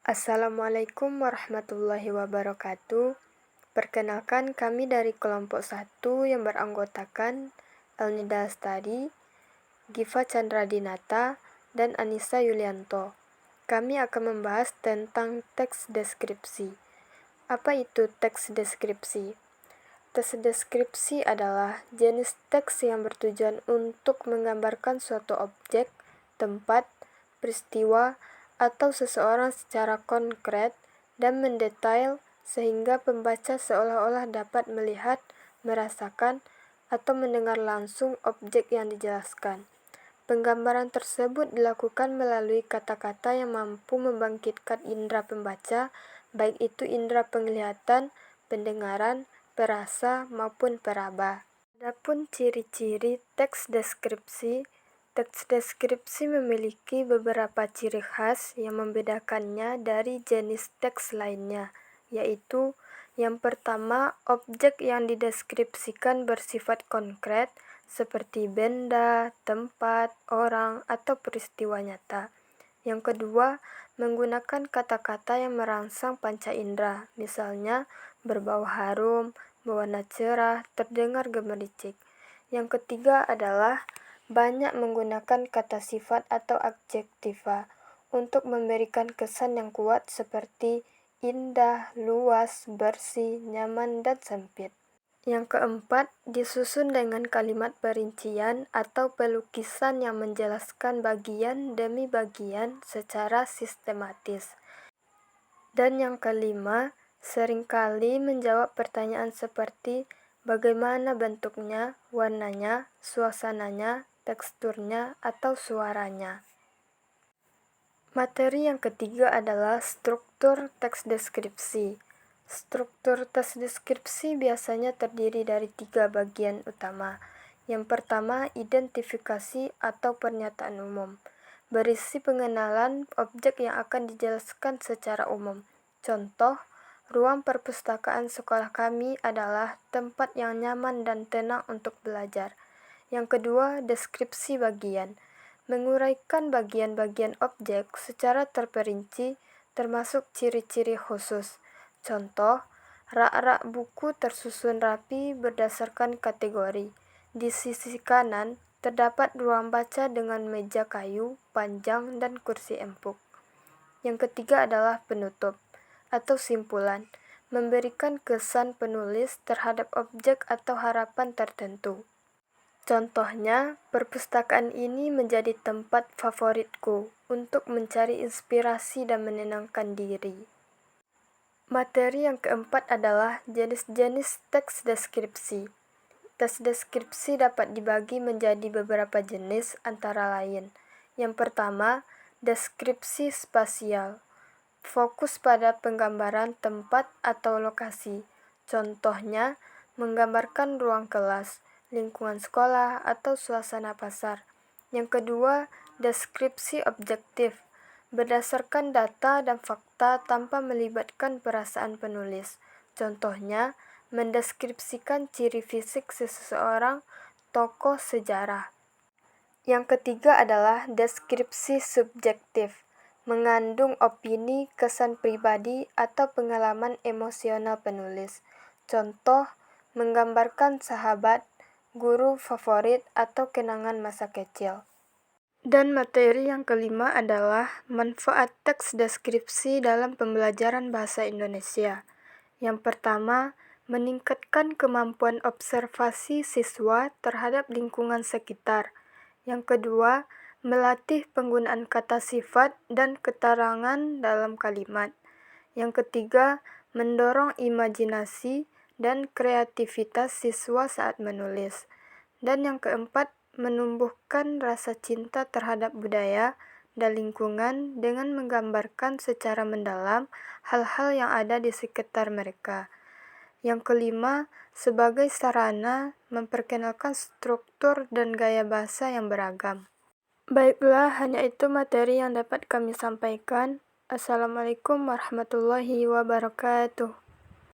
Assalamualaikum warahmatullahi wabarakatuh. Perkenalkan, kami dari kelompok 1 yang beranggotakan Elnida Lestari, Giva Chandra Dinata, dan Anissa Yulianto. Kami akan membahas tentang teks deskripsi. Apa itu teks deskripsi? Teks deskripsi adalah jenis teks yang bertujuan untuk menggambarkan suatu objek, tempat, peristiwa, atau seseorang secara konkret dan mendetail sehingga pembaca seolah-olah dapat melihat, merasakan, atau mendengar langsung objek yang dijelaskan. Penggambaran tersebut dilakukan melalui kata-kata yang mampu membangkitkan indera pembaca, baik itu indera penglihatan, pendengaran, perasa, maupun peraba. Adapun ciri-ciri teks deskripsi memiliki beberapa ciri khas yang membedakannya dari jenis teks lainnya, yaitu yang pertama, objek yang dideskripsikan bersifat konkret, seperti benda, tempat, orang, atau peristiwa nyata. Yang kedua, menggunakan kata-kata yang merangsang panca indera, misalnya berbau harum, berwarna cerah, terdengar gemericik. Yang ketiga adalah banyak menggunakan kata sifat atau adjektiva untuk memberikan kesan yang kuat seperti indah, luas, bersih, nyaman, dan sempit. Yang keempat, disusun dengan kalimat perincian atau pelukisan yang menjelaskan bagian demi bagian secara sistematis. Dan yang kelima, seringkali menjawab pertanyaan seperti bagaimana bentuknya, warnanya, suasananya, teksturnya, atau suaranya. Materi yang ketiga adalah struktur teks deskripsi. Struktur teks deskripsi biasanya terdiri dari 3 bagian utama. Yang pertama, identifikasi atau pernyataan umum. Berisi pengenalan objek yang akan dijelaskan secara umum. Contoh, ruang perpustakaan sekolah kami adalah tempat yang nyaman dan tenang untuk belajar. Yang kedua, deskripsi bagian. Menguraikan bagian-bagian objek secara terperinci, termasuk ciri-ciri khusus. Contoh, rak-rak buku tersusun rapi berdasarkan kategori. Di sisi kanan, terdapat ruang baca dengan meja kayu, panjang, dan kursi empuk. Yang ketiga adalah penutup atau simpulan, memberikan kesan penulis terhadap objek atau harapan tertentu. Contohnya, perpustakaan ini menjadi tempat favoritku untuk mencari inspirasi dan menenangkan diri. Materi yang keempat adalah jenis-jenis teks deskripsi. Teks deskripsi dapat dibagi menjadi beberapa jenis antara lain. Yang pertama, deskripsi spasial. Fokus pada penggambaran tempat atau lokasi. Contohnya, menggambarkan ruang kelas, lingkungan sekolah, atau suasana pasar. Yang kedua, deskripsi objektif. Berdasarkan data dan fakta tanpa melibatkan perasaan penulis. Contohnya, mendeskripsikan ciri fisik seseorang, tokoh sejarah. Yang ketiga adalah deskripsi subjektif, mengandung opini, kesan pribadi, atau pengalaman emosional penulis. Contoh, menggambarkan sahabat, guru favorit, atau kenangan masa kecil. Dan materi yang kelima adalah manfaat teks deskripsi dalam pembelajaran bahasa Indonesia. Yang pertama, meningkatkan kemampuan observasi siswa terhadap lingkungan sekitar. Yang kedua, melatih penggunaan kata sifat dan keterangan dalam kalimat. Yang ketiga, mendorong imajinasi dan kreativitas siswa saat menulis. Dan yang keempat, menumbuhkan rasa cinta terhadap budaya dan lingkungan dengan menggambarkan secara mendalam hal-hal yang ada di sekitar mereka. Yang kelima, sebagai sarana memperkenalkan struktur dan gaya bahasa yang beragam. Baiklah, hanya itu materi yang dapat kami sampaikan. Assalamualaikum warahmatullahi wabarakatuh.